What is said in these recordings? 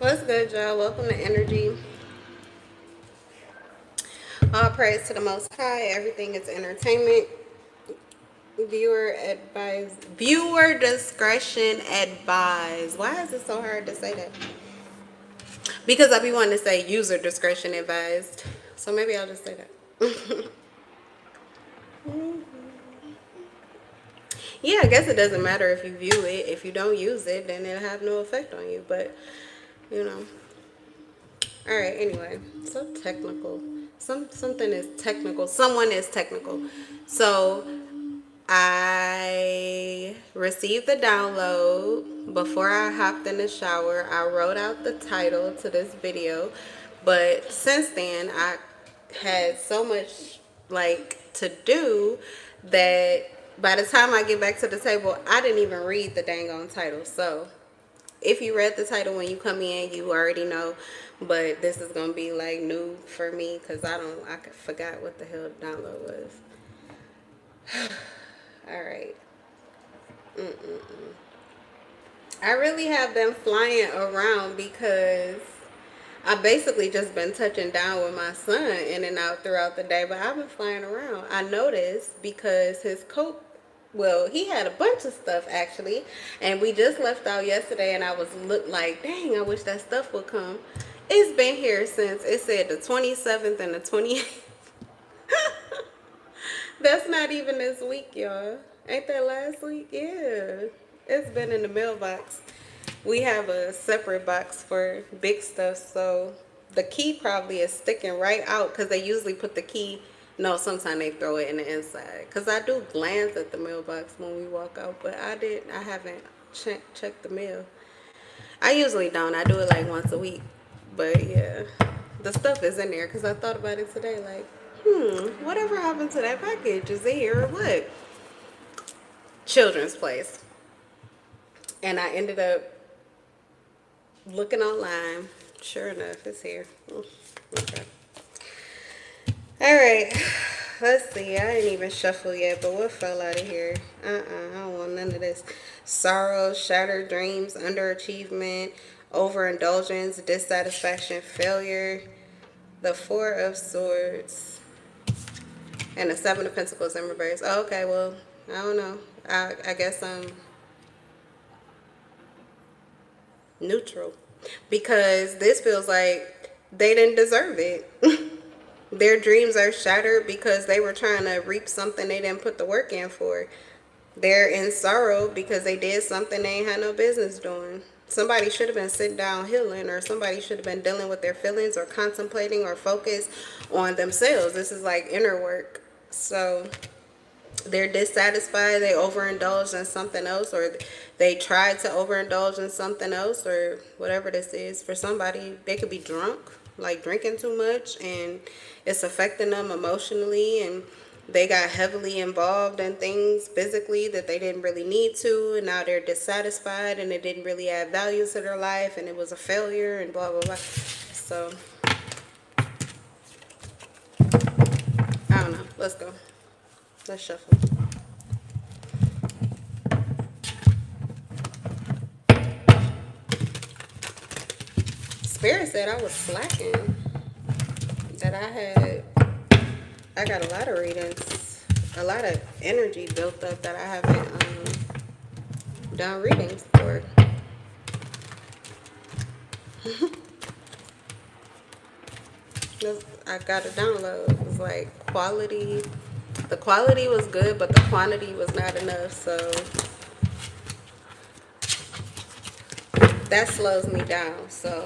What's good, y'all? Welcome to Energy. All praise to the Most High. Everything is entertainment. Viewer discretion advised. Why is it so hard to say that? Because I be wanting to say user discretion advised. So maybe I'll just say that. Yeah, I guess it doesn't matter if you view it. If you don't use it, then it'll have no effect on you. But, you know. All right, anyway. So technical. Something is technical. Someone is technical. So I received the download before I hopped in the shower. I wrote out the title to this video, but since then I had so much to do that by the time I get back to the table, I didn't even read the dang on title. So if you read the title when you come in, you already know, but this is gonna be like new for me because I forgot what the hell the download was. All right. I really have been flying around because I basically just been touching down with my son in and out throughout the day, but I've been flying around. I noticed because his coat, well, he had a bunch of stuff actually, and we just left out yesterday, and I was like, dang, I wish that stuff would come. It's been here since it said the 27th and the 28th. That's not even this week, y'all. Ain't that last week? Yeah. It's been in the mailbox. We have a separate box for big stuff, so the key probably is sticking right out because they usually put the key. No, sometimes they throw it in the inside. Because I do glance at the mailbox when we walk out, but I haven't checked the mail. I usually don't. I do it like once a week. But yeah, the stuff is in there because I thought about it today. Like, whatever happened to that package? Is it here or what? Children's Place. And I ended up looking online. Sure enough, it's here. Okay. All right. Let's see. I didn't even shuffle yet, but what fell out of here? I don't want none of this. Sorrow, shattered dreams, underachievement, overindulgence, dissatisfaction, failure, the Four of Swords, and the Seven of Pentacles in reverse. Oh, okay, well, I don't know. I guess I'm neutral because this feels like they didn't deserve it. Their dreams are shattered because they were trying to reap something they didn't put the work in for. They're in sorrow because they did something they ain't had no business doing. Somebody should have been sitting down healing, or somebody should have been dealing with their feelings or contemplating or focus on themselves. This is like inner work. So they're dissatisfied, they overindulged in something else, or they tried to overindulge in something else, or whatever this is. For somebody, they could be drunk, like drinking too much, and it's affecting them emotionally, and they got heavily involved in things physically that they didn't really need to, and now they're dissatisfied, and it didn't really add value to their life, and it was a failure, and blah blah blah. So I don't know. Let's go. Let's shuffle. Spirit said I was slacking. That I got a lot of readings, a lot of energy built up that I haven't done readings for. I got a download. It was like quality. The quality was good, but the quantity was not enough. So that slows me down. So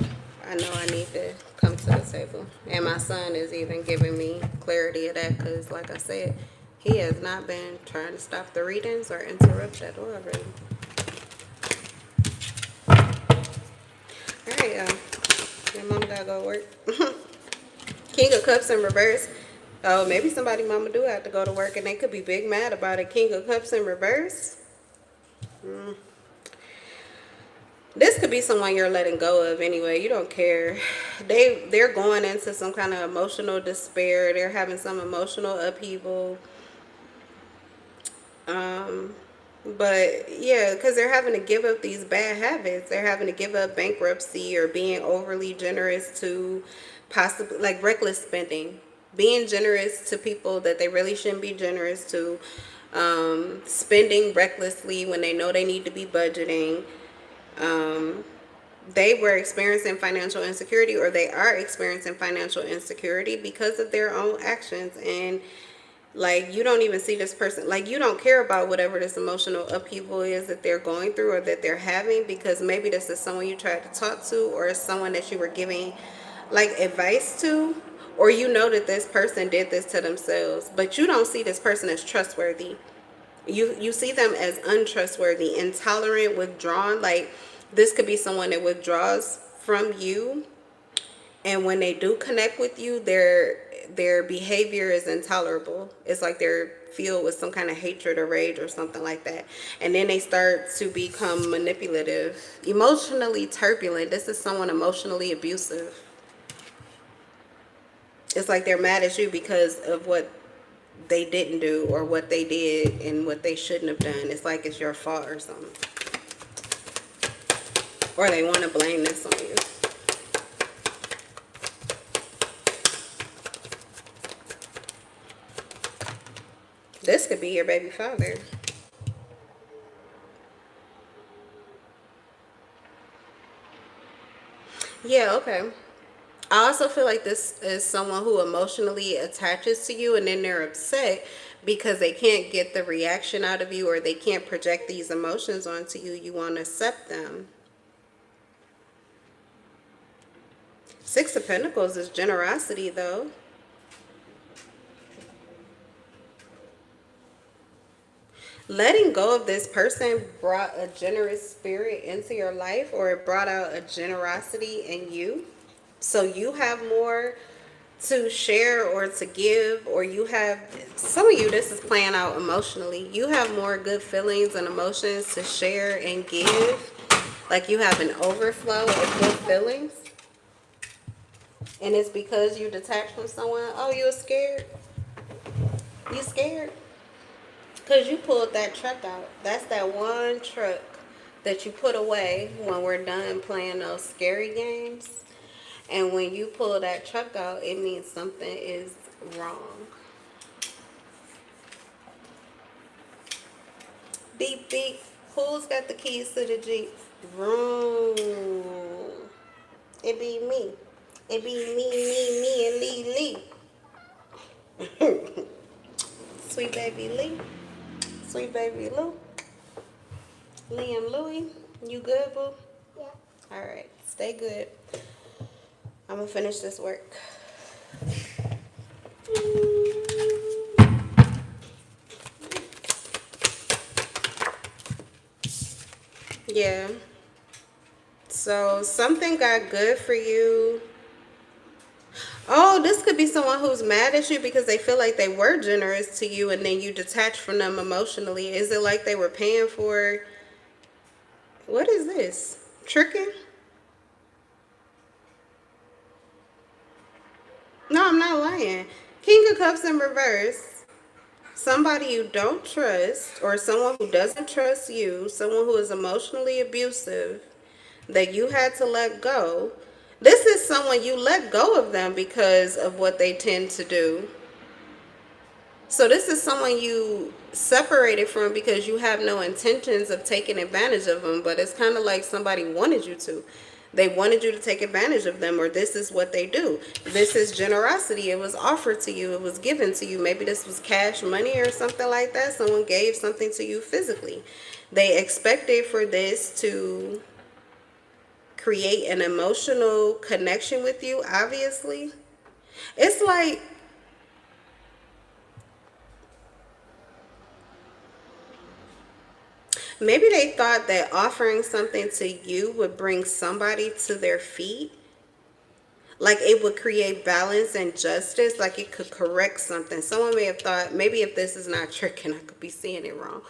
I know I need to come to the table. And my son is even giving me clarity of that because, like I said, he has not been trying to stop the readings or interrupt at all already. All right, y'all. Your mama gotta go work. King of Cups in reverse. Oh, maybe somebody mama do have to go to work and they could be big mad about it. King of Cups in reverse. This could be someone you're letting go of anyway. You don't care. They're going into some kind of emotional despair. They're having some emotional upheaval. But yeah, because they're having to give up these bad habits. They're having to give up bankruptcy or being overly generous to possibly like reckless spending, being generous to people that they really shouldn't be generous to, spending recklessly when they know they need to be budgeting. They were experiencing financial insecurity, or they are experiencing financial insecurity because of their own actions. And like, you don't even see this person, like, you don't care about whatever this emotional upheaval is that they're going through or that they're having, because maybe this is someone you tried to talk to, or someone that you were giving like advice to, or you know that this person did this to themselves, but you don't see this person as trustworthy. You see them as untrustworthy, intolerant, withdrawn. Like, this could be someone that withdraws from you, and when they do connect with you, their behavior is intolerable. It's like they're filled with some kind of hatred or rage or something like that. And then they start to become manipulative, emotionally turbulent. This is someone emotionally abusive. It's like they're mad at you because of what they didn't do, or what they did and what they shouldn't have done. It's like it's your fault or something. Or they want to blame this on you. This could be your baby father. Yeah, okay. I also feel like this is someone who emotionally attaches to you, and then they're upset because they can't get the reaction out of you, or they can't project these emotions onto you. You want to accept them. Six of Pentacles is generosity, though. Letting go of this person brought a generous spirit into your life, or it brought out a generosity in you. So you have more to share or to give, or you have, some of you, this is playing out emotionally. You have more good feelings and emotions to share and give. Like, you have an overflow of good feelings. And it's because you detached from someone. Oh, you're scared? You scared? Because you pulled that truck out. That's that one truck that you put away when we're done playing those scary games. And when you pull that truck out, it means something is wrong. Beep, beep. Who's got the keys to the Jeep? Vroom. It be me. It be me, and Lee. Sweet baby Lee. Sweet baby Lou. Liam Louie. You good, boo? Yeah. All right. Stay good. I'm going to finish this work. Yeah. So something got good for you. Oh, this could be someone who's mad at you because they feel like they were generous to you, and then you detach from them emotionally. Is it like they were paying for... What is this? Tricking? No, I'm not lying. King of Cups in reverse. Somebody you don't trust, or someone who doesn't trust you, someone who is emotionally abusive, that you had to let go. This is someone you let go of them because of what they tend to do. So this is someone you separated from because you have no intentions of taking advantage of them, but it's kind of like somebody wanted you to. They wanted you to take advantage of them, or this is what they do. This is generosity. It was offered to you. It was given to you. Maybe this was cash money or something like that. Someone gave something to you physically. They expected for this to create an emotional connection with you, obviously. It's like, maybe they thought that offering something to you would bring somebody to their feet. Like, it would create balance and justice. Like, it could correct something. Someone may have thought, maybe if this is not tricking, I could be seeing it wrong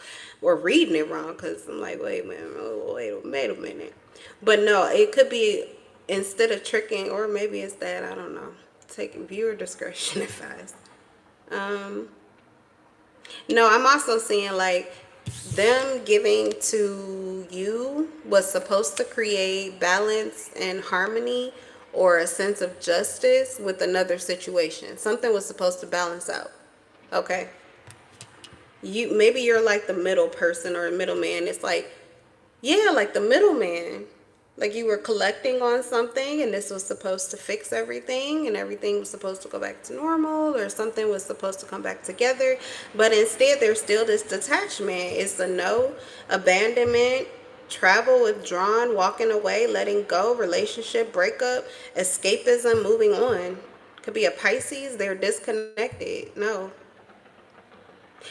or reading it wrong, because I'm like, wait a minute, oh, wait a minute. But no, it could be, instead of tricking, or maybe it's that, I don't know. Taking viewer discretion advised. No, I'm also seeing like them giving to you was supposed to create balance and harmony or a sense of justice with another situation. Something was supposed to balance out. Okay. Maybe you're like the middle person or a middleman. It's like, yeah, like the middleman. Like you were collecting on something and this was supposed to fix everything and everything was supposed to go back to normal or something was supposed to come back together. But instead there's still this detachment. It's a no, abandonment, travel, withdrawn, walking away, letting go, relationship breakup, escapism, moving on. Could be a Pisces, they're disconnected. No.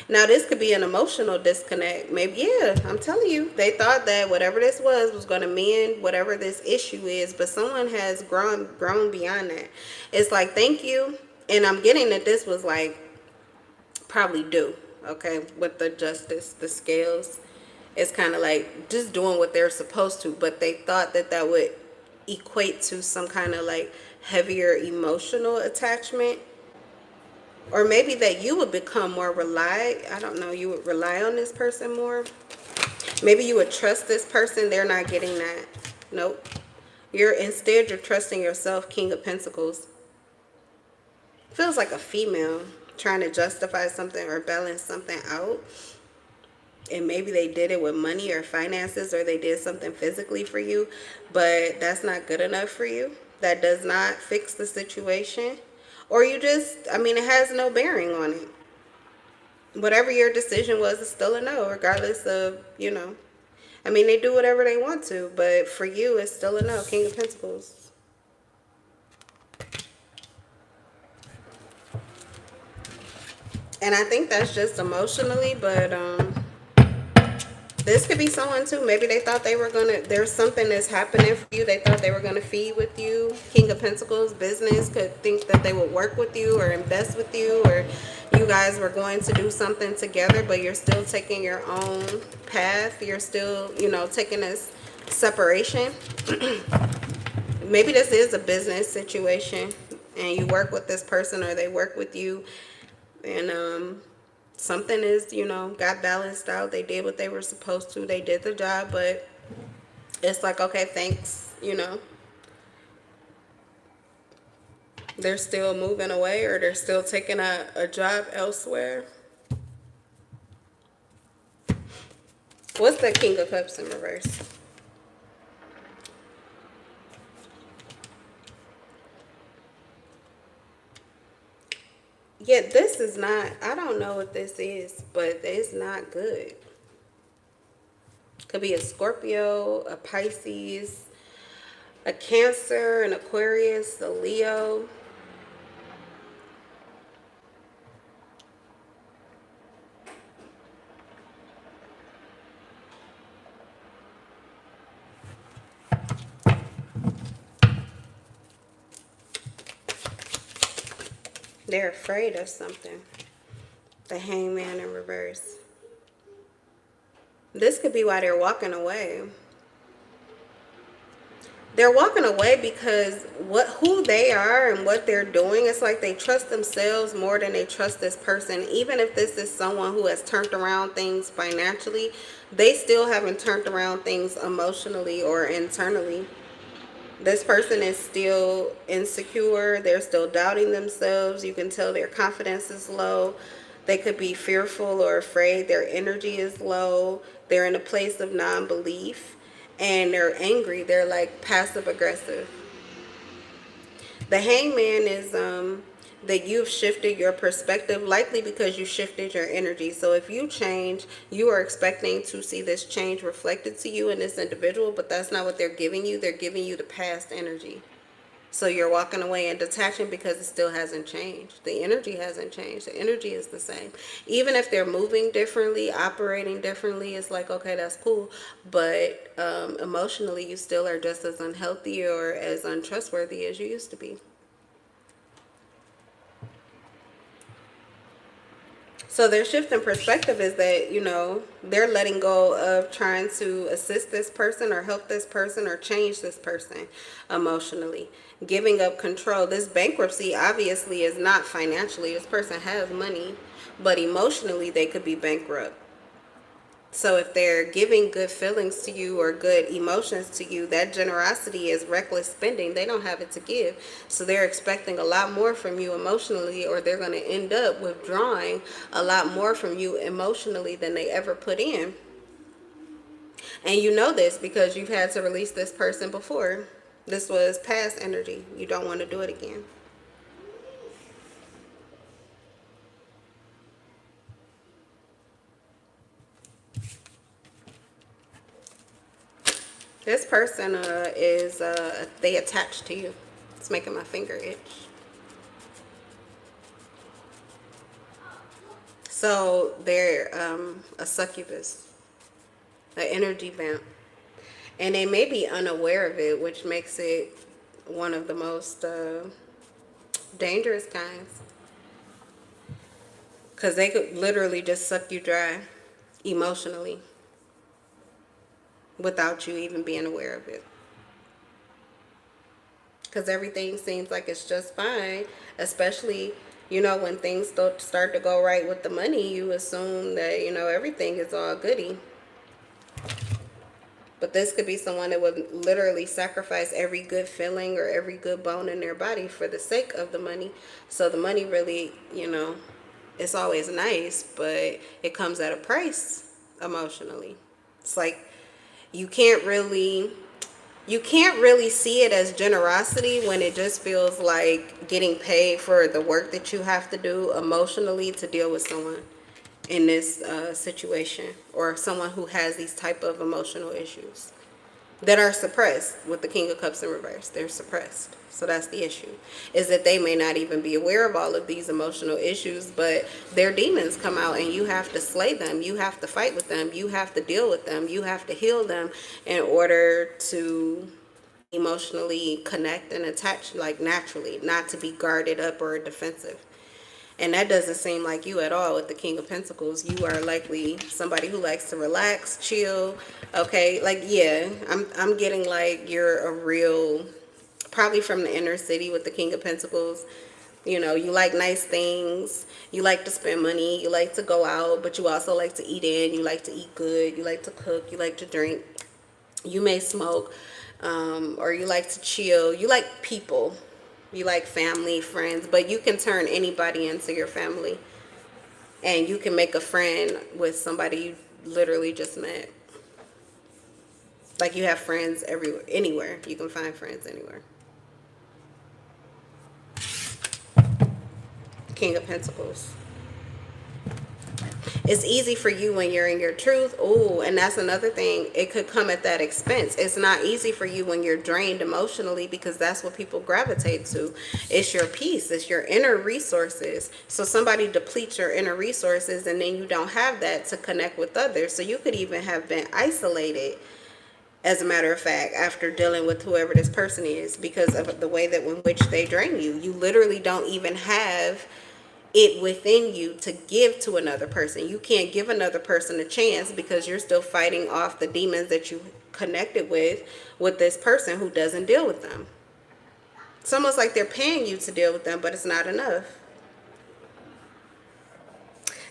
Now, this could be an emotional disconnect. Maybe, yeah, I'm telling you, they thought that whatever this was going to mend whatever this issue is, but someone has grown beyond that. It's like, thank you. And I'm getting that this was like probably due, okay, with the justice, the scales. It's kind of like just doing what they're supposed to, but they thought that that would equate to some kind of like heavier emotional attachment. Or maybe that you would become more I don't know, you would rely on this person more. Maybe you would trust this person. They're not getting that. Nope. Instead you're trusting yourself, King of Pentacles. Feels like a female trying to justify something or balance something out. And maybe they did it with money or finances or they did something physically for you. But that's not good enough for you. That does not fix the situation. Or you just, I mean, it has no bearing on it. Whatever your decision was, it's still a no, regardless of, I mean, they do whatever they want to, but for you, it's still a no. King of Pentacles. And I think that's just emotionally, but this could be someone too. Maybe they thought they were there's something that's happening for you. They thought they were gonna feed with you. King of Pentacles, business, could think that they would work with you or invest with you, or you guys were going to do something together, but you're still taking your own path. You're still, taking this separation. Maybe this is a business situation and you work with this person or they work with you, and something is, got balanced out. They did what they were supposed to. They did the job, but it's like, okay, thanks, They're still moving away or they're still taking a job elsewhere. What's the King of Cups in reverse? Yeah, this is not, I don't know what this is, but it's not good. Could be a Scorpio, a Pisces, a Cancer, an Aquarius, a Leo. They're afraid of something. The Hangman in reverse. This could be why they're walking away. They're walking away because who they are and what they're doing, it's like they trust themselves more than they trust this person. Even if this is someone who has turned around things financially, they still haven't turned around things emotionally or internally. This person is still insecure. They're still doubting themselves. You can tell their confidence is low. They could be fearful or afraid. Their energy is low. They're in a place of non-belief. And they're angry. They're like passive aggressive. The Hangman is that you've shifted your perspective, likely because you shifted your energy. So if you change, you are expecting to see this change reflected to you in this individual, but that's not what they're giving you. They're giving you the past energy. So you're walking away and detaching because it still hasn't changed. The energy hasn't changed. The energy is the same. Even if they're moving differently, operating differently, it's like, okay, that's cool. But emotionally, you still are just as unhealthy or as untrustworthy as you used to be. So their shift in perspective is that, they're letting go of trying to assist this person or help this person or change this person emotionally. Giving up control. This bankruptcy obviously is not financially. This person has money, but emotionally they could be bankrupt. So if they're giving good feelings to you or good emotions to you, that generosity is reckless spending. They don't have it to give. So they're expecting a lot more from you emotionally, or they're going to end up withdrawing a lot more from you emotionally than they ever put in. And you know this because you've had to release this person before. This was past energy. You don't want to do it again. This person is they attached to you. It's making my finger itch. So they're a succubus, an energy vamp, and they may be unaware of it, which makes it one of the most dangerous kinds, because they could literally just suck you dry emotionally without you even being aware of it. Because everything seems like it's just fine, especially, you know, when things start to go right with the money, you assume that, you know, everything is all goody. But this could be someone that would literally sacrifice every good feeling or every good bone in their body for the sake of the money. So the money really, you know, it's always nice, but it comes at a price emotionally. It's like you can't really see it as generosity when it just feels like getting paid for the work that you have to do emotionally to deal with someone in this situation, or someone who has these type of emotional issues that are suppressed. With the King of Cups in reverse, they're suppressed. So that's the issue, is that they may not even be aware of all of these emotional issues, but their demons come out and you have to slay them. You have to fight with them. You have to deal with them. You have to heal them in order to emotionally connect and attach, like naturally, not to be guarded up or defensive. And that doesn't seem like you at all with the King of Pentacles. You are likely somebody who likes to relax, chill. Okay, like, yeah, I'm getting like you're a real, probably from the inner city with the King of Pentacles. You know, you like nice things. You like to spend money. You like to go out, but you also like to eat in. You like to eat good. You like to cook. You like to drink. You may smoke, or you like to chill. You like people. You like family, friends, but you can turn anybody into your family. And you can make a friend with somebody you literally just met. Like, you have friends everywhere, anywhere. You can find friends anywhere. King of Pentacles. It's easy for you when you're in your truth. Oh, and that's another thing. It could come at that expense. It's not easy for you when you're drained emotionally, because that's what people gravitate to. It's your peace. It's your inner resources. So somebody depletes your inner resources, and then you don't have that to connect with others. So you could even have been isolated, as a matter of fact, after dealing with whoever this person is, because of the way that in which they drain you. You literally don't even have it within you to give to another person. You can't give another person a chance because you're still fighting off the demons that you connected with this person who doesn't deal with them. It's almost like they're paying you to deal with them, but it's not enough.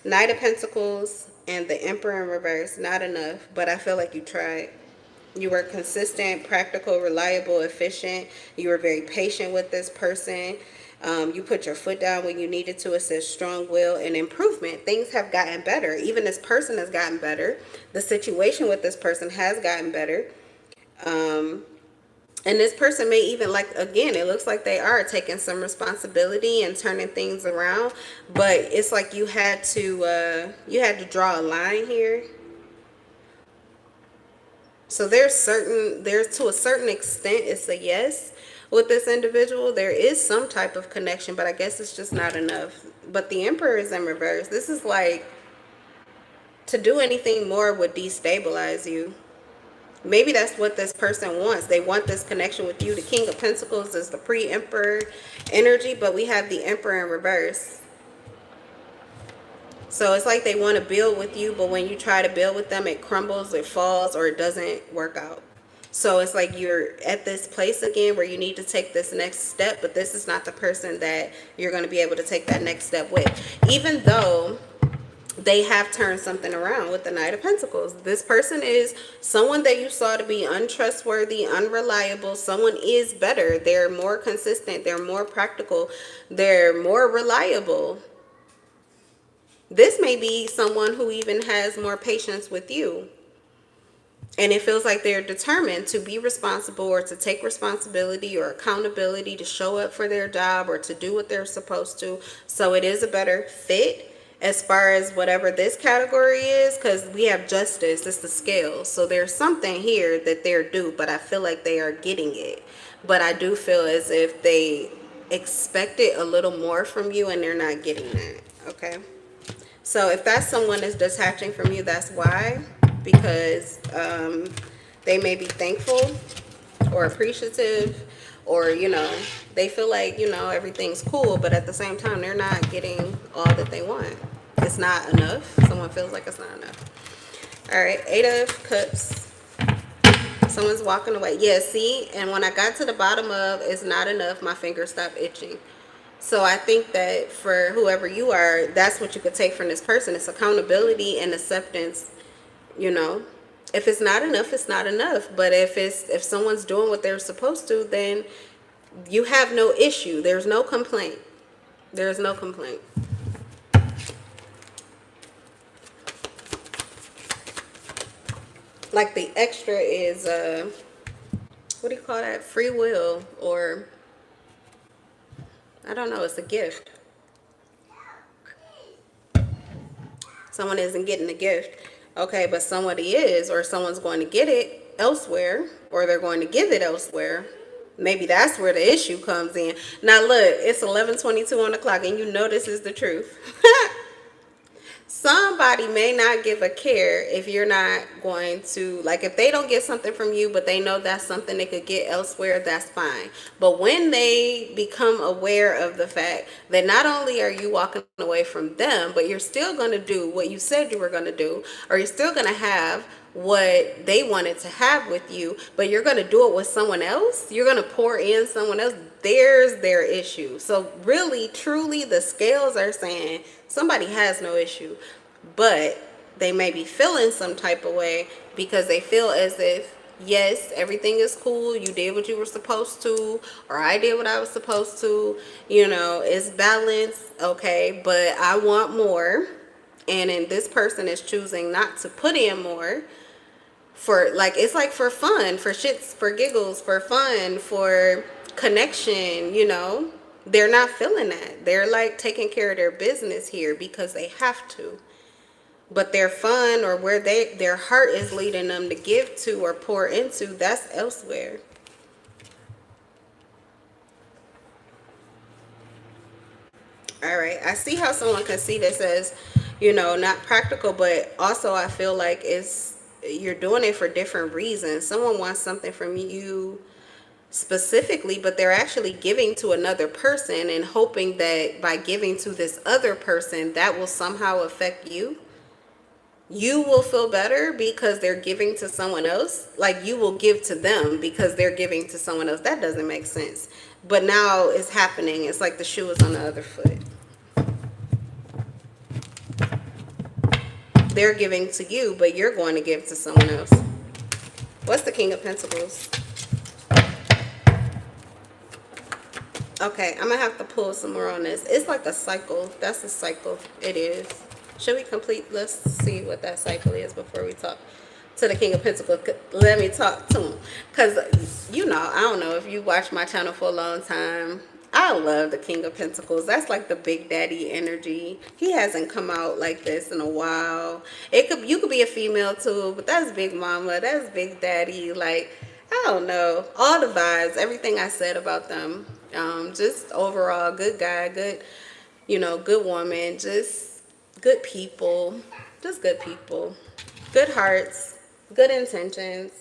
Knight of Pentacles and the Emperor in reverse, not enough, but I feel like you tried. You were consistent, practical, reliable, efficient. You were very patient with this person. You put your foot down when you needed to. It says strong will and improvement. Things have gotten better. Even this person has gotten better. The situation with this person has gotten better. And this person may even, like, again, it looks like they are taking some responsibility and turning things around. But it's like you had to draw a line here. So there's to a certain extent, it's a yes. With this individual, there is some type of connection, but I guess it's just not enough. But the Emperor is in reverse. This is like, to do anything more would destabilize you. Maybe that's what this person wants. They want this connection with you. The King of Pentacles is the pre-Emperor energy, but we have the Emperor in reverse. So it's like they want to build with you, but when you try to build with them, it crumbles, it falls, or it doesn't work out. So it's like you're at this place again where you need to take this next step, but this is not the person that you're going to be able to take that next step with. Even though they have turned something around with the Knight of Pentacles. This person is someone that you saw to be untrustworthy, unreliable. Someone is better. They're more consistent. They're more practical. They're more reliable. This may be someone who even has more patience with you. And it feels like they're determined to be responsible or to take responsibility or accountability, to show up for their job or to do what they're supposed to. So it is a better fit as far as whatever this category is, because we have justice. It's the scales. So there's something here that they're due, but I feel like they are getting it. But I do feel as if they expected a little more from you and they're not getting that. Okay. So if that's someone that's detaching from you, that's why. Because they may be thankful or appreciative, or, you know, they feel like, you know, everything's cool, but at the same time, they're not getting all that they want. It's not enough. Someone feels like it's not enough. All right, 8 of Cups. Someone's walking away. Yeah, see? And when I got to the bottom of it's not enough, my fingers stopped itching. So I think that for whoever you are, that's what you could take from this person. It's accountability and acceptance. You know, if it's not enough, it's not enough. But if someone's doing what they're supposed to, then you have no issue. There's no complaint. There's no complaint. Like the extra is what do you call that? Free will, or I don't know, it's a gift. Someone isn't getting the gift. Okay, but somebody is, or someone's going to get it elsewhere, or they're going to give it elsewhere. Maybe that's where the issue comes in. Now look, it's 11:22 on the clock, and you know this is the truth. Somebody may not give a care if you're not going to, like, if they don't get something from you, but they know that's something they could get elsewhere, that's fine. But when they become aware of the fact that not only are you walking away from them, but you're still going to do what you said you were going to do, or you're still going to have what they wanted to have with you, but you're going to do it with someone else, you're going to pour in someone else, there's their issue. So really, truly, the scales are saying somebody has no issue, but they may be feeling some type of way because they feel as if, yes, everything is cool, you did what you were supposed to, or I did what I was supposed to, you know, it's balanced, okay, but I want more. And then this person is choosing not to put in more for, like, it's like for fun, for shits, for giggles, for fun, for connection, you know. They're not feeling that. They're like taking care of their business here because they have to. But their fun, or where their heart is leading them to give to or pour into, that's elsewhere. All right, I see how someone can see this as, you know, not practical, but also I feel like you're doing it for different reasons. Someone wants something from you specifically, but they're actually giving to another person and hoping that by giving to this other person, that will somehow affect you. You will feel better because they're giving to someone else. Like, you will give to them because they're giving to someone else. That doesn't make sense. But now it's happening. It's like the shoe is on the other foot. They're giving to you, but you're going to give to someone else. What's the King of Pentacles? Okay, I'm going to have to pull some more on this. It's like a cycle. That's a cycle. It is. Should we complete? Let's see what that cycle is before we talk to the King of Pentacles. Let me talk to him. Because, you know, I don't know if you watched my channel for a long time. I love the King of Pentacles. That's like the big daddy energy. He hasn't come out like this in a while. You could be a female too, but that's big mama. That's big daddy. Like, I don't know. All the vibes, everything I said about them. Just overall, good guy, good, you know, good woman, just good people, just good people, good hearts, good intentions,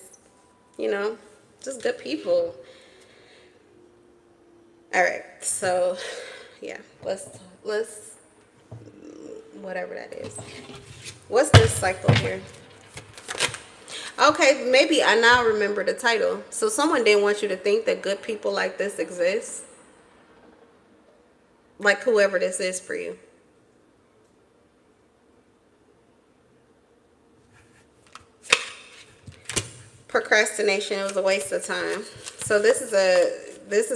you know, just good people. All right, so yeah, let's whatever that is. What's this cycle here? Okay, maybe I now remember the title. So someone didn't want you to think that good people like this exist. Like whoever this is for you. procrastination. It was a waste of time. So this is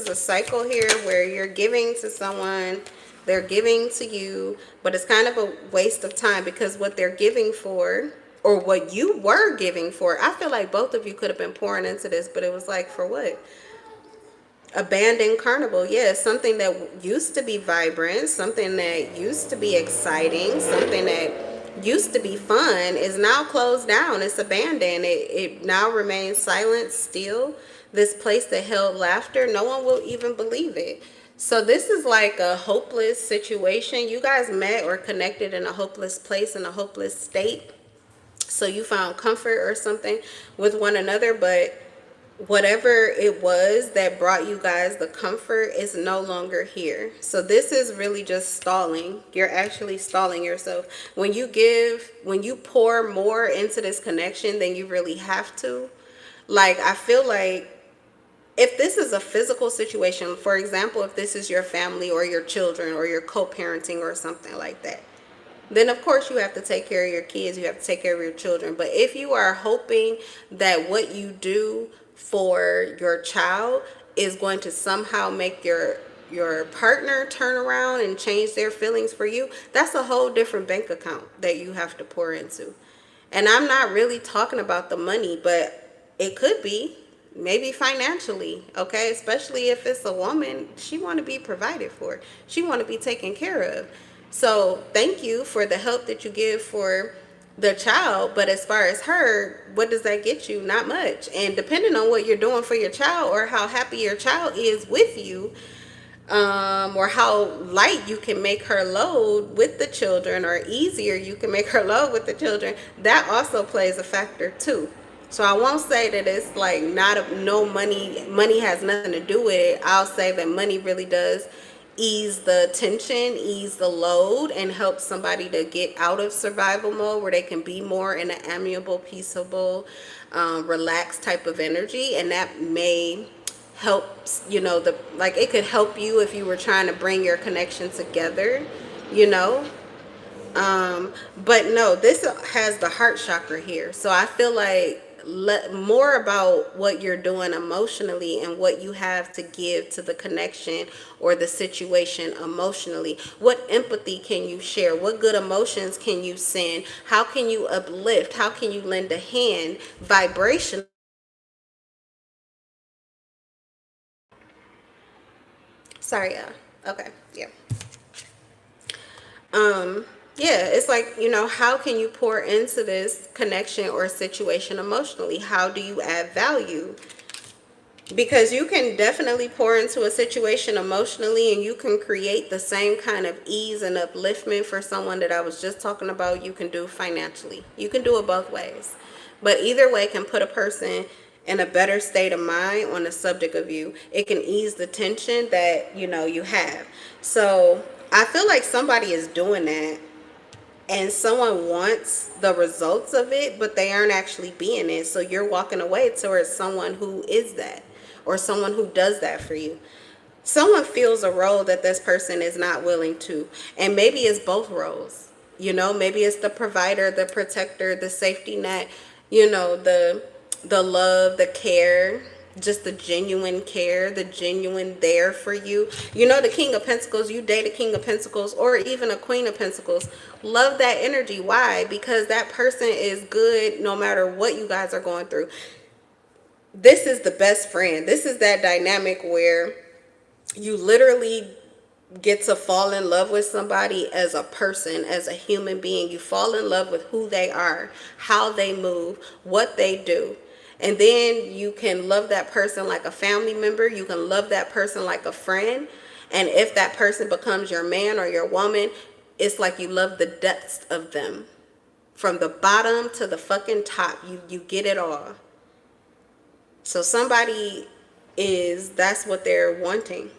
a cycle here where you're giving to someone, they're giving to you, but it's kind of a waste of time because what they're giving for, or what you were giving for, I feel like both of you could have been pouring into this, but it was like, for what? Abandoned carnival. Yeah, something that used to be vibrant, something that used to be exciting, something that used to be fun is now closed down. It's abandoned. It now remains silent, still. This place that held laughter, no one will even believe it. So this is like a hopeless situation. You guys met or connected in a hopeless place, in a hopeless state. So you found comfort or something with one another, but whatever it was that brought you guys the comfort is no longer here. So this is really just stalling. You're actually stalling yourself. When you pour more into this connection than you really have to, like, I feel like if this is a physical situation, for example, if this is your family or your children or your co-parenting or something like that, then of course you have to take care of your kids, you have to take care of your children. But if you are hoping that what you do for your child is going to somehow make your partner turn around and change their feelings for you, that's a whole different bank account that you have to pour into. And I'm not really talking about the money, but it could be maybe financially, okay? Especially if it's a woman, she want to be provided for, she want to be taken care of. So thank you for the help that you give for the child, but as far as her, what does that get you? Not much. And depending on what you're doing for your child or how happy your child is with you, or how light you can make her load with the children, or easier you can make her load with the children, that also plays a factor too. So I won't say that it's like no money has nothing to do with it. I'll say that money really does ease the tension, ease the load, and help somebody to get out of survival mode where they can be more in an amiable, peaceable, relaxed type of energy. And that may help, like, it could help you if you were trying to bring your connection together, you know. But no, this has the heart chakra here. So I feel like more about what you're doing emotionally and what you have to give to the connection or the situation emotionally. What empathy can you share? What good emotions can you send? How can you uplift? How can you lend a hand vibration? Sorry, okay, yeah. Yeah, it's like, how can you pour into this connection or situation emotionally? How do you add value? Because you can definitely pour into a situation emotionally, and you can create the same kind of ease and upliftment for someone that I was just talking about. You can do financially. You can do it both ways. But either way can put a person in a better state of mind on the subject of you. It can ease the tension that, you have. So I feel like somebody is doing that, and someone wants the results of it, but they aren't actually being it. So you're walking away towards someone who is that, or someone who does that for you. Someone feels a role that this person is not willing to. And maybe it's both roles. Maybe it's the provider, the protector, the safety net, the love, the care, just the genuine care, the genuine there for you. The King of Pentacles, you date a King of Pentacles or even a Queen of Pentacles. Love that energy. Why? Because that person is good no matter what you guys are going through. This is the best friend. This is that dynamic where you literally get to fall in love with somebody as a person, as a human being. You fall in love with who they are, how they move, what they do. And then you can love that person like a family member. You can love that person like a friend. And if that person becomes your man or your woman, it's like you love the depths of them. From the bottom to the fucking top, you get it all. So somebody that's what they're wanting.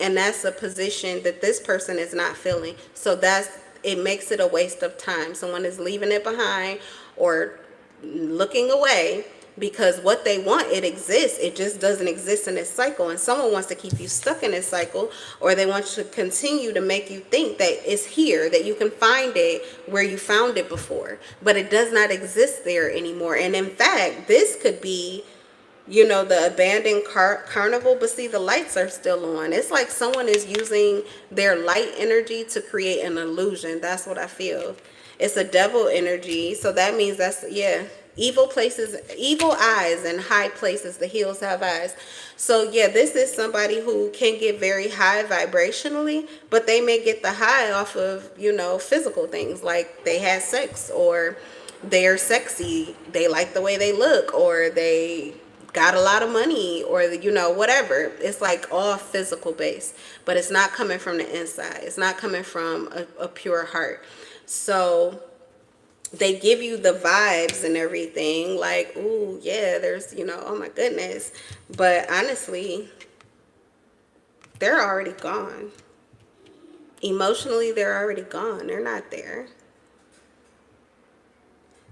And that's a position that this person is not filling. So it makes it a waste of time. Someone is leaving it behind or looking away because what they want, it exists. It just doesn't exist in this cycle. And someone wants to keep you stuck in this cycle, or they want to continue to make you think that it's here, that you can find it where you found it before, but it does not exist there anymore. And in fact, this could be, you know, the abandoned carnival, but see, the lights are still on. It's like someone is using their light energy to create an illusion. That's what I feel. It's a devil energy, so that means that's, yeah, evil places, evil eyes, and high places, the hills have eyes. So yeah, this is somebody who can get very high vibrationally, but they may get the high off of, you know, physical things, like they had sex, or they're sexy, they like the way they look, or they got a lot of money, or, you know, whatever. It's like all physical based, but it's not coming from the inside. It's not coming from a pure heart. So they give you the vibes and everything, like, ooh, yeah, there's, you know, oh my goodness. But honestly, they're already gone. Emotionally, they're already gone. They're not there.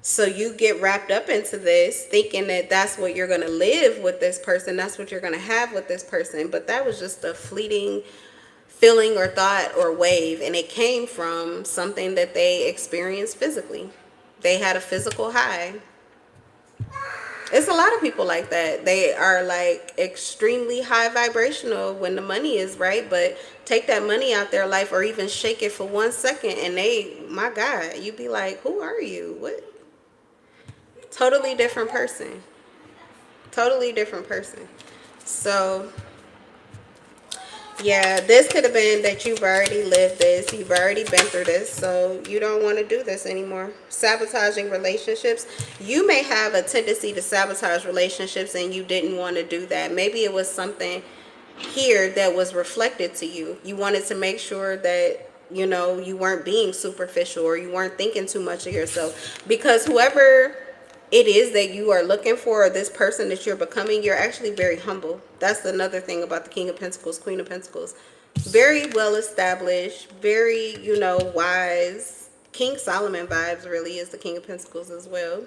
So you get wrapped up into this thinking that that's what you're going to live with this person. That's what you're going to have with this person. But that was just a fleeting feeling or thought or wave. And it came from something that they experienced physically. They had a physical high. It's a lot of people like that. They are like extremely high vibrational when the money is right, but take that money out their life or even shake it for 1 second and they, my God, you be like, who are you? What? Totally different person. Totally different person. So yeah, this could have been that you've already lived this. You've already been through this. So you don't want to do this anymore. Sabotaging relationships. You may have a tendency to sabotage relationships and you didn't want to do that. Maybe it was something here that was reflected to you. You wanted to make sure that, you know, you weren't being superficial or you weren't thinking too much of yourself. Because whoever it is that you are looking for, or this person that you're becoming, you're actually very humble. That's another thing about the King of Pentacles, Queen of Pentacles. Very well established, very, you know, wise. King Solomon vibes really is the King of Pentacles as well.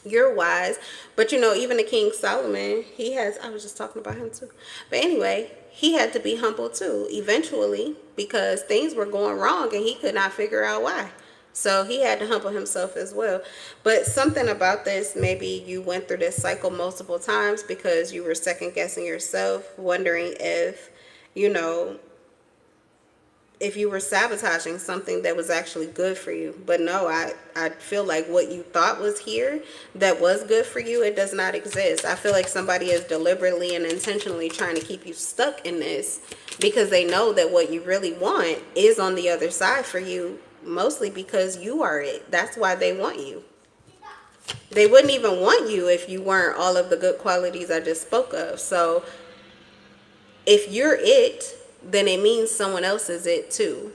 You're wise, but you know, even the King Solomon, he has, I was just talking about him too. But anyway, he had to be humble too, eventually, because things were going wrong and he could not figure out why. So he had to humble himself as well. But something about this, maybe you went through this cycle multiple times because you were second guessing yourself, wondering if, you know, if you were sabotaging something that was actually good for you. But no, I feel like what you thought was here that was good for you, it does not exist. I feel like somebody is deliberately and intentionally trying to keep you stuck in this because they know that what you really want is on the other side for you. Mostly because you are it. That's why they want you. They wouldn't even want you if you weren't all of the good qualities I just spoke of. So if you're it, then it means someone else is it too.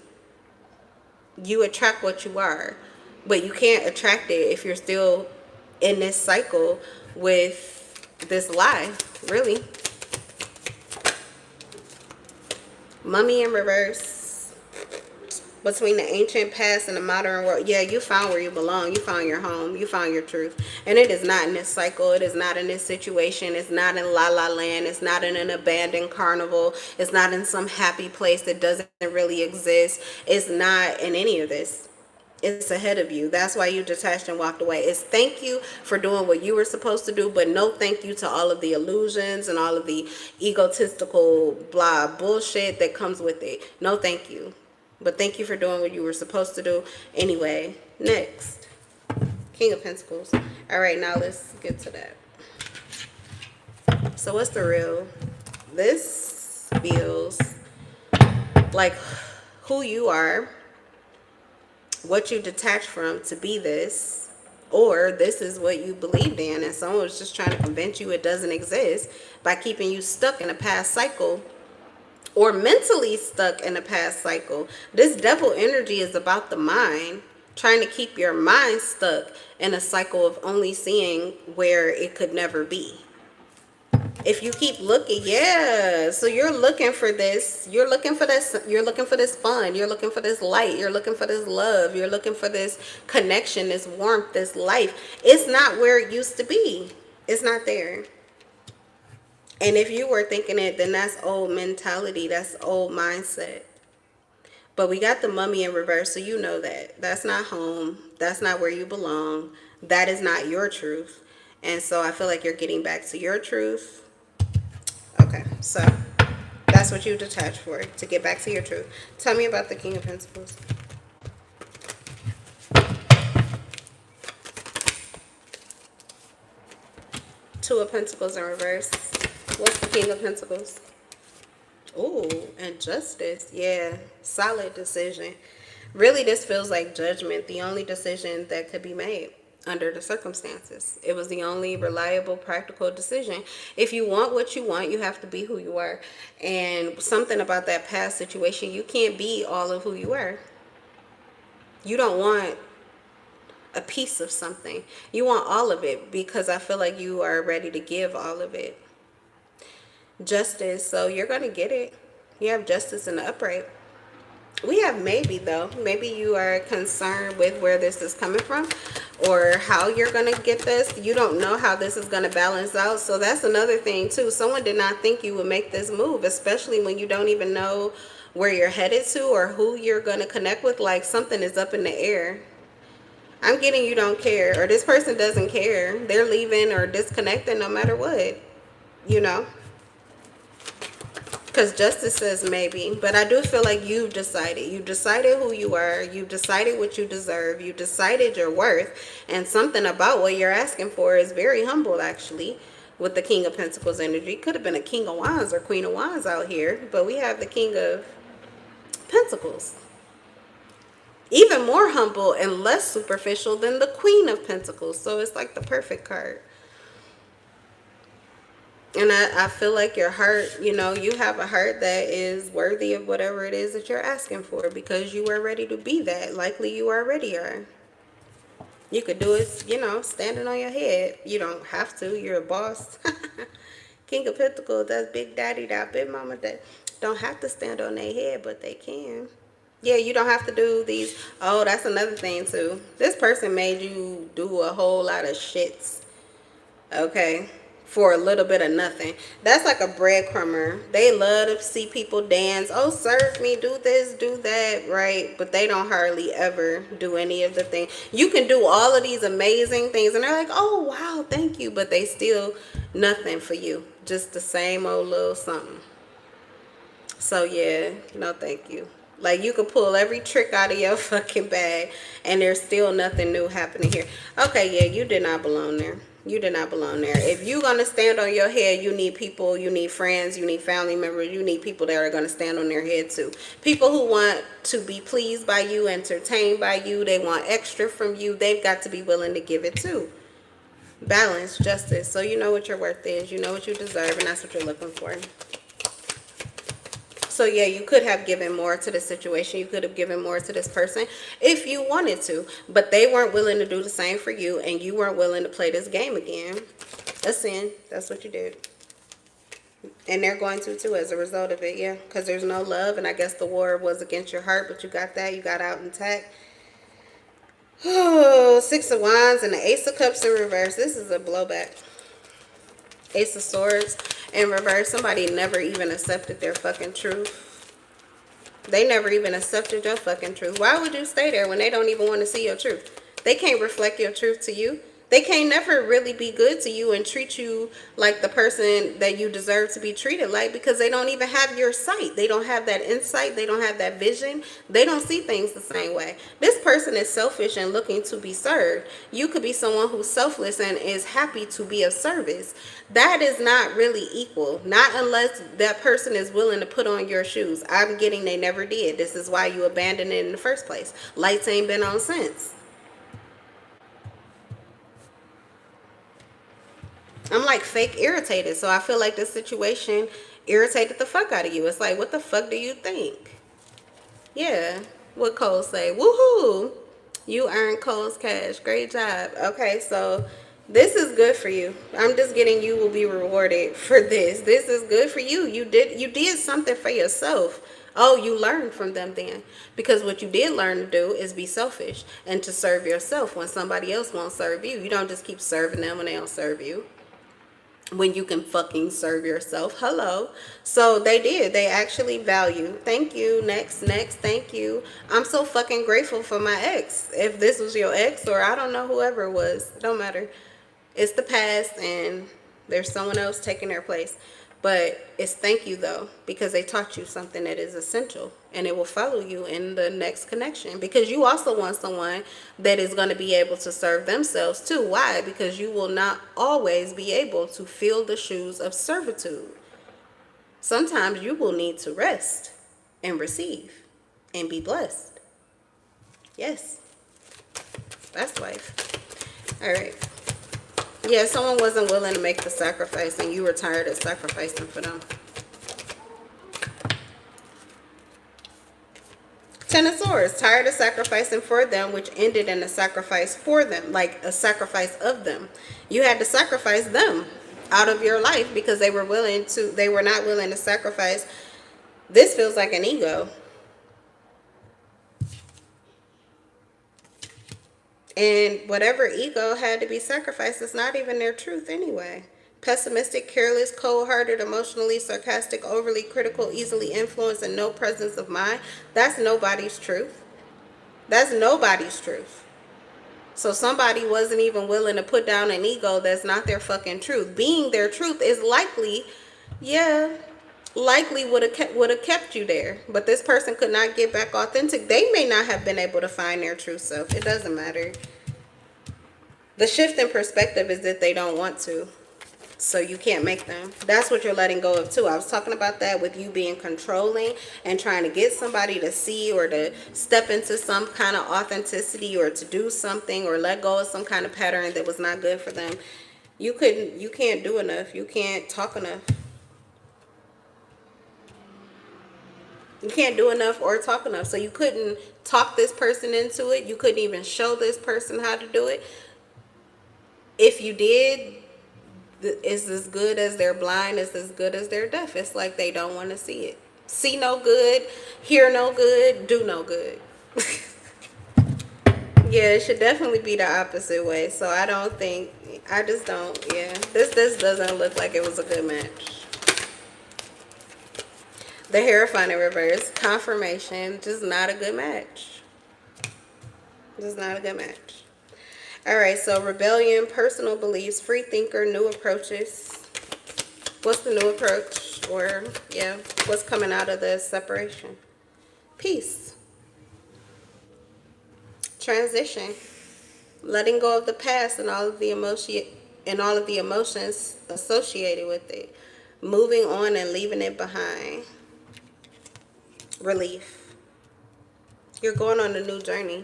You attract what you are, but you can't attract it if you're still in this cycle with this lie, really. Mummy in reverse. Between the ancient past and the modern world. Yeah, you found where you belong. You found your home. You found your truth. And it is not in this cycle. It is not in this situation. It's not in La La Land. It's not in an abandoned carnival. It's not in some happy place that doesn't really exist. It's not in any of this. It's ahead of you. That's why you detached and walked away. It's thank you for doing what you were supposed to do, but no thank you to all of the illusions and all of the egotistical blah bullshit that comes with it. No thank you. But thank you for doing what you were supposed to do. Anyway, next. King of Pentacles. All right, now let's get to that. So what's the real? This feels like who you are, what you detached from to be this, or this is what you believed in and someone was just trying to convince you it doesn't exist by keeping you stuck in a past cycle or mentally stuck in a past cycle. This devil energy is about the mind, trying to keep your mind stuck in a cycle of only seeing where it could never be. If you keep looking, yeah, so you're looking for this, you're looking for this fun, you're looking for this light, you're looking for this love, you're looking for this connection, this warmth, this life. It's not where it used to be. It's not there. And if you were thinking it, then that's old mentality. That's old mindset. But we got the mummy in reverse, so you know that. That's not home. That's not where you belong. That is not your truth. And so I feel like you're getting back to your truth. Okay, so that's what you detach for, to get back to your truth. Tell me about the King of Pentacles. Two of Pentacles in reverse. What's the King of Pentacles? Ooh, and Justice. Yeah, solid decision. Really, this feels like judgment. The only decision that could be made under the circumstances. It was the only reliable, practical decision. If you want what you want, you have to be who you are. And something about that past situation, you can't be all of who you are. You don't want a piece of something. You want all of it, because I feel like you are ready to give all of it. Justice, so you're going to get it. You have justice in the upright. We have maybe, though. Maybe you are concerned with where this is coming from or how you're going to get this. You don't know how this is going to balance out. So that's another thing, too. Someone did not think you would make this move, especially when you don't even know where you're headed to or who you're going to connect with. Like, something is up in the air. I'm getting you don't care, or this person doesn't care. They're leaving or disconnecting no matter what, you know. Because justice says maybe, but I do feel like you've decided. You decided who you are. You decided what you deserve. You decided your worth. And something about what you're asking for is very humble, actually, with the King of Pentacles energy. Could have been a King of Wands or Queen of Wands out here, but we have the King of Pentacles. Even more humble and less superficial than the Queen of Pentacles. So it's like the perfect card. And I feel like your heart, you know, you have a heart that is worthy of whatever it is that you're asking for, because you are ready to be that. Likely you already are. You could do it, you know, standing on your head. You don't have to. You're a boss. King of Pentacles, that's Big Daddy, that Big Mama, that don't have to stand on their head, but they can. Yeah, you don't have to do these. Oh, that's another thing, too. This person made you do a whole lot of shits. Okay, for a little bit of nothing. That's like a breadcrumber. They love to see people dance. Oh, serve me, do this, do that, right? But they don't hardly ever do any of the things. You can do all of these amazing things, and they're like, oh, wow, thank you. But they still nothing for you. Just the same old little something. So, yeah, no thank you. Like, you could pull every trick out of your fucking bag, and there's still nothing new happening here. Okay, yeah, you did not belong there. You did not belong there. If you're going to stand on your head, you need people, you need friends, you need family members, you need people that are going to stand on their head too. People who want to be pleased by you, entertained by you, they want extra from you, they've got to be willing to give it too. Balance, justice. So you know what your worth is, you know what you deserve, and that's what you're looking for. So yeah, you could have given more to the situation. You could have given more to this person if you wanted to. But they weren't willing to do the same for you, and you weren't willing to play this game again. A sin. That's what you did. And they're going to too as a result of it, yeah. Because there's no love, and I guess the war was against your heart, but you got that. You got out intact. Oh, Six of Wands and the Ace of Cups in reverse. This is a blowback. Ace of Swords in reverse. Somebody never even accepted their fucking truth. They never even accepted your fucking truth. Why would you stay there when they don't even want to see your truth? They can't reflect your truth to you. They can't never really be good to you and treat you like the person that you deserve to be treated like, because they don't even have your sight. They don't have that insight. They don't have that vision. They don't see things the same way. This person is selfish and looking to be served. You could be someone who's selfless and is happy to be of service. That is not really equal. Not unless that person is willing to put on your shoes. I'm getting they never did. This is why you abandoned it in the first place. Lights ain't been on since. I'm like fake irritated. So I feel like this situation irritated the fuck out of you. It's like, what the fuck do you think? Yeah. What Cole say? Woohoo! You earned Cole's cash. Great job. Okay, so this is good for you. I'm just getting you will be rewarded for this. This is good for you. You did something for yourself. Oh, you learned from them then. Because what you did learn to do is be selfish and to serve yourself when somebody else won't serve you. You don't just keep serving them when they don't serve you. when you can fucking serve yourself. Hello. So they did. They actually value. Thank you. Next, thank you. I'm so fucking grateful for my ex. If this was your ex, or I don't know, whoever it was, don't matter. It's the past and there's someone else taking their place. But it's thank you though, because they taught you something that is essential and it will follow you in the next connection, because you also want someone that is going to be able to serve themselves too. Why? Because you will not always be able to fill the shoes of servitude. Sometimes you will need to rest and receive and be blessed. Yes, that's life. All right. Yeah, someone wasn't willing to make the sacrifice and you were tired of sacrificing for them. Ten of Swords, tired of sacrificing for them, which ended in a sacrifice for them, like a sacrifice of them. You had to sacrifice them out of your life because they were not willing to sacrifice. This feels like an ego. And whatever ego had to be sacrificed is not even their truth anyway. Pessimistic, careless, cold-hearted, emotionally sarcastic, overly critical, easily influenced, and no presence of mind. That's nobody's truth. That's nobody's truth. So somebody wasn't even willing to put down an ego that's not their fucking truth. Being their truth is likely would have kept you there. But this person could not get back authentic. They may not have been able to find their true self. It doesn't matter. The shift in perspective is that they don't want to. So you can't make them. That's what you're letting go of too. I was talking about that with you being controlling and trying to get somebody to see or to step into some kind of authenticity or to do something or let go of some kind of pattern that was not good for them. You can't do enough. You can't talk enough. You can't do enough or talk enough. So you couldn't talk this person into it. You couldn't even show this person how to do it. If you did, it's as good as they're blind, it's as good as they're deaf. It's like they don't want to see it. See no good, hear no good, do no good. Yeah, it should definitely be the opposite way. So I just don't, yeah. This doesn't look like it was a good match. The Hierophant in reverse, confirmation, just not a good match. Just not a good match. All right, so rebellion, personal beliefs, free thinker, new approaches. What's the new approach? Or, yeah, what's coming out of the separation? Peace. Transition. Letting go of the past and all of the emotions associated with it. Moving on and leaving it behind. Relief. You're going on a new journey.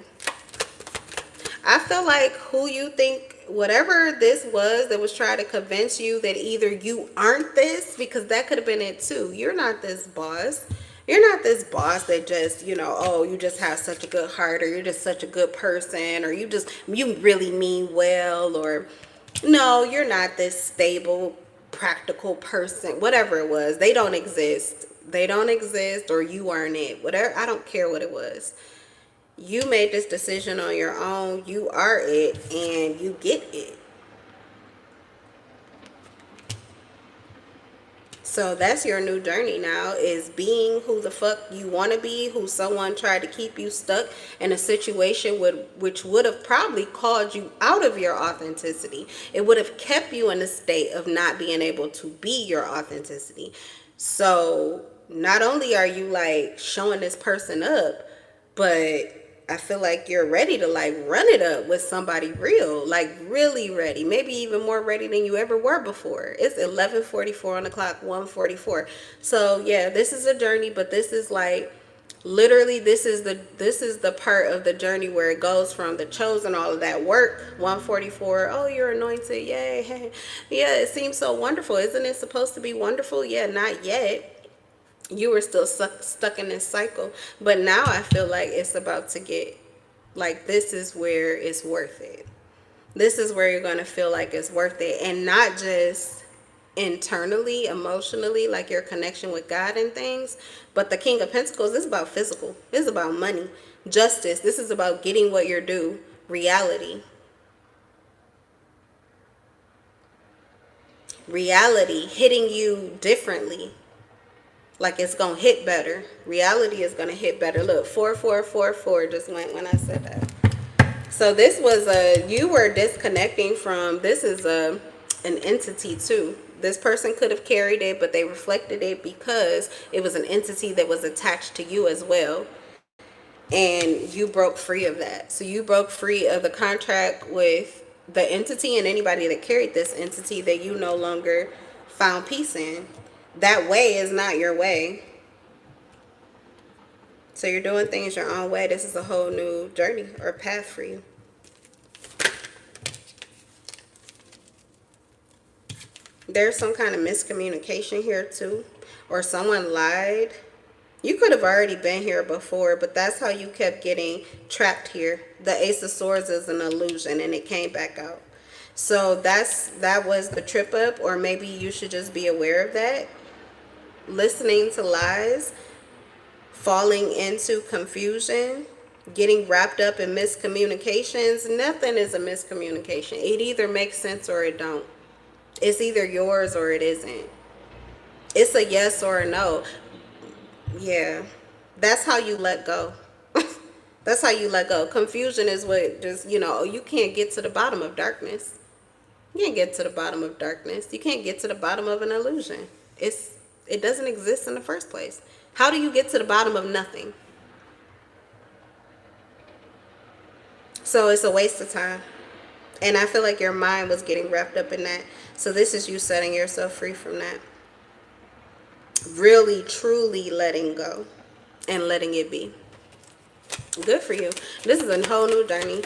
I feel like who you think, whatever this was that was trying to convince you that either you aren't this, because that could have been it too. You're not this boss. You're not this boss that just, oh, you just have such a good heart, or you're just such a good person, or you really mean well, or no, you're not this stable, practical person. Whatever it was, they don't exist. They don't exist, or you aren't it. Whatever, I don't care what it was. You made this decision on your own. You are it, and you get it. So that's your new journey now, is being who the fuck you want to be, who someone tried to keep you stuck in a situation which would have probably called you out of your authenticity. It would have kept you in a state of not being able to be your authenticity. So not only are you like showing this person up, but I feel like you're ready to like run it up with somebody real, like really ready, maybe even more ready than you ever were before. It's 11:44 on the clock, 1:44. So yeah, this is a journey, but this is like literally this is the part of the journey where it goes from the chosen, all of that work, 1:44. Oh, you're anointed, yay. Yeah, it seems so wonderful. Isn't it supposed to be wonderful? Yeah, not yet. You were still stuck in this cycle, but now I feel like it's about to get like, this is where it's worth it. This is where you're going to feel like it's worth it, and not just internally, emotionally, like your connection with God and things, but the King of Pentacles is about physical. This is about money, justice. This is about getting what you're due, reality. reality hitting you differently. Like it's gonna hit better. Reality is gonna hit better. Look, 4444 just went when I said that. So this was you were disconnecting from, this is an entity too. This person could have carried it, but they reflected it because it was an entity that was attached to you as well. And you broke free of that. So you broke free of the contract with the entity and anybody that carried this entity that you no longer found peace in. That way is not your way. So you're doing things your own way. This is a whole new journey or path for you. There's some kind of miscommunication here too, or someone lied. You could have already been here before, but that's how you kept getting trapped here. The Ace of Swords is an illusion and it came back out. So that was the trip up, or maybe you should just be aware of that. Listening to lies, falling into confusion, getting wrapped up in miscommunications. Nothing is a miscommunication. It either makes sense or it don't. It's either yours or it isn't. It's a yes or a no. Yeah, that's how you let go. That's how you let go. Confusion is what just, you can't get to the bottom of darkness. You can't get to the bottom of darkness. You can't get to the bottom of an illusion. It doesn't exist in the first place. How do you get to the bottom of nothing? So it's a waste of time. And I feel like your mind was getting wrapped up in that. So this is you setting yourself free from that. Really, truly letting go and letting it be. Good for you. This is a whole new journey.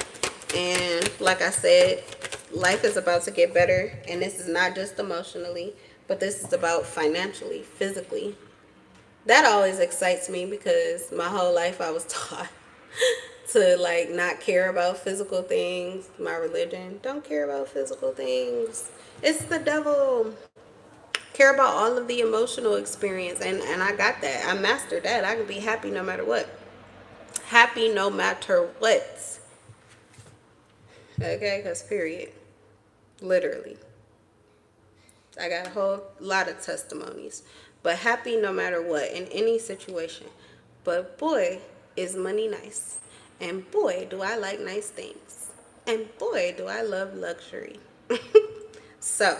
And like I said, life is about to get better. And this is not just emotionally, but this is about financially, physically. That always excites me because my whole life I was taught to like not care about physical things. My religion, don't care about physical things. It's the devil. Care about all of the emotional experience. And I got that. I mastered that. I can be happy no matter what. Happy no matter what. Okay, because period. Literally. I got a whole lot of testimonies. But happy no matter what in any situation. But boy, is money nice. And boy, do I like nice things. And boy, do I love luxury. So,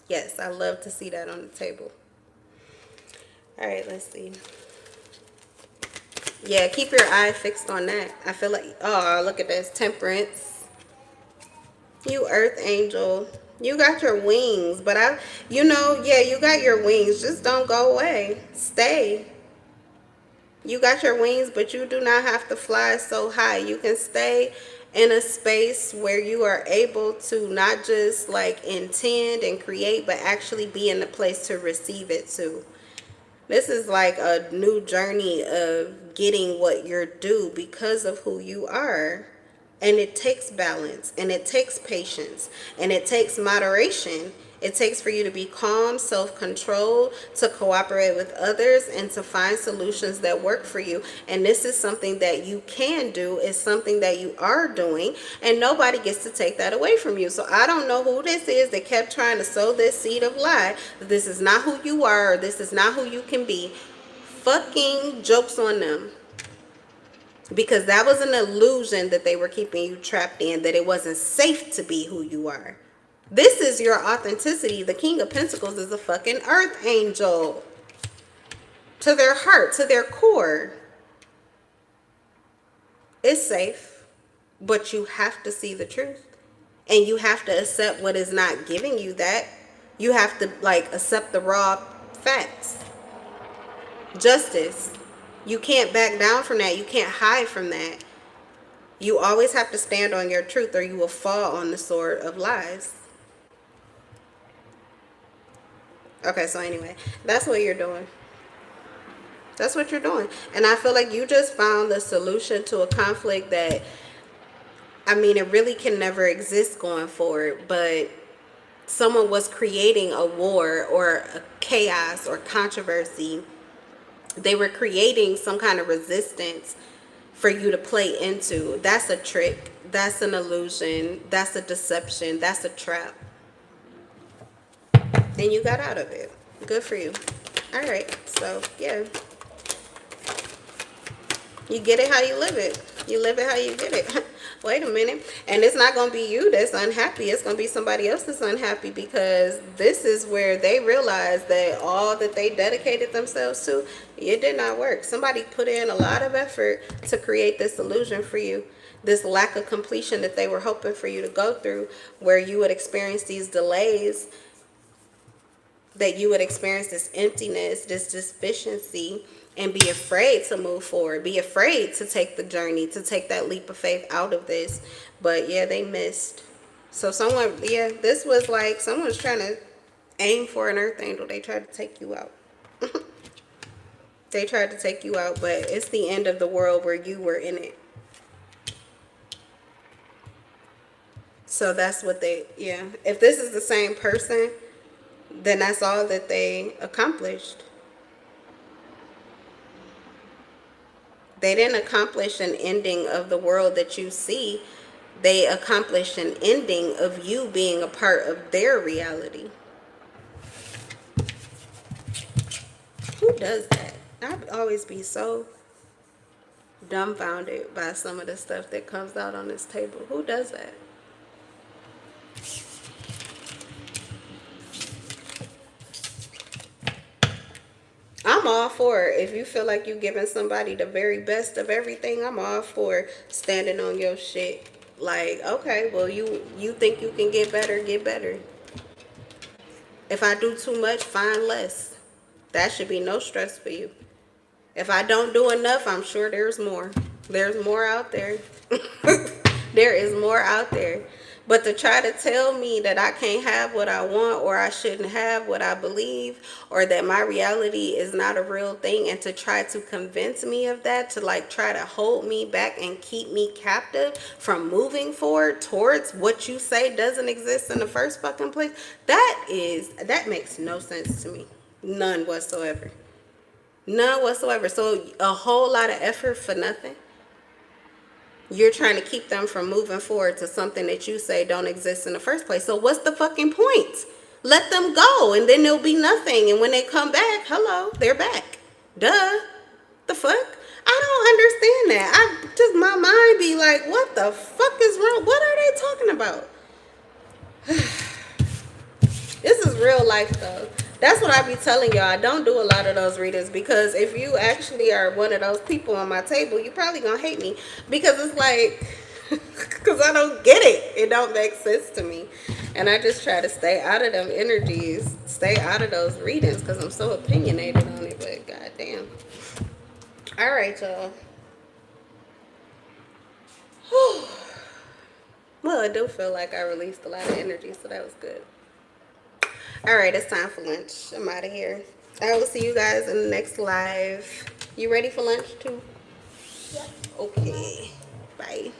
yes, I love to see that on the table. All right, let's see. Yeah, keep your eye fixed on that. I feel like, oh, look at this. Temperance. You earth angel. You got your wings, but yeah, you got your wings. Just don't go away. Stay. You got your wings, but you do not have to fly so high. You can stay in a space where you are able to not just like intend and create, but actually be in the place to receive it too. This is like a new journey of getting what you're due because of who you are. And it takes balance, and it takes patience, and it takes moderation. It takes for you to be calm, self-controlled, to cooperate with others, and to find solutions that work for you. And this is something that you can do. It's something that you are doing, and nobody gets to take that away from you. So I don't know who this is that kept trying to sow this seed of lie. This is not who you are, or this is not who you can be. Fucking jokes on them. Because that was an illusion that they were keeping you trapped in, that it wasn't safe to be who you are. This is your authenticity. The King of Pentacles is a fucking earth angel. To their heart, to their core. It's safe, but you have to see the truth. And you have to accept what is not giving you that. You have to accept the raw facts. Justice. You can't back down from that. You can't hide from that. You always have to stand on your truth, or you will fall on the sword of lies. Okay, so anyway, that's what you're doing. That's what you're doing. And I feel like you just found the solution to a conflict that, it really can never exist going forward, but someone was creating a war or a chaos or controversy. They were creating some kind of resistance for you to play into. That's a trick. That's an illusion. That's a deception. That's a trap. And you got out of it. Good for you. All right. So, yeah. You get it how you live it. You live it how you get it. Wait a minute. And it's not going to be you that's unhappy. It's going to be somebody else that's unhappy, because this is where they realize that all that they dedicated themselves to, it did not work. Somebody put in a lot of effort to create this illusion for you. This lack of completion that they were hoping for you to go through, where you would experience these delays, that you would experience this emptiness, this deficiency, and be afraid to move forward, be afraid to take the journey, to take that leap of faith out of this. But yeah, they missed. So someone, yeah, this was like someone's trying to aim for an earth angel. They tried to take you out. They tried to take you out, but it's the end of the world where you were in it. So that's what they, yeah. If this is the same person, then that's all that they accomplished. They didn't accomplish an ending of the world that you see. They accomplished an ending of you being a part of their reality. Who does that? I'd always be so dumbfounded by some of the stuff that comes out on this table. Who does that? I'm all for it. If you feel like you're giving somebody the very best of everything, I'm all for standing on your shit. Like, okay, well, you think you can get better, get better. If I do too much, find less. That should be no stress for you. If I don't do enough, I'm sure there's more. There's more out there. There is more out there. But to try to tell me that I can't have what I want, or I shouldn't have what I believe, or that my reality is not a real thing, and to try to convince me of that, to like try to hold me back and keep me captive from moving forward towards what you say doesn't exist in the first fucking place, that makes no sense to me. None whatsoever. None whatsoever. So a whole lot of effort for nothing. You're trying to keep them from moving forward to something that you say don't exist in the first place. So what's the fucking point? Let them go, and then there'll be nothing. And when they come back, hello, they're back. Duh. The fuck? I don't understand that. My mind be like, what the fuck is wrong? What are they talking about? This is real life though. That's what I be telling y'all. I don't do a lot of those readings, because if you actually are one of those people on my table, you probably gonna hate me, because it's like, because I don't get it. It don't make sense to me. And I just try to stay out of them energies, stay out of those readings, because I'm so opinionated on it. But goddamn. All right, y'all. Well, I do feel like I released a lot of energy, so that was good. All right, it's time for lunch. I'm out of here. I will see you guys in the next live. You ready for lunch too? Yeah. Okay. Bye.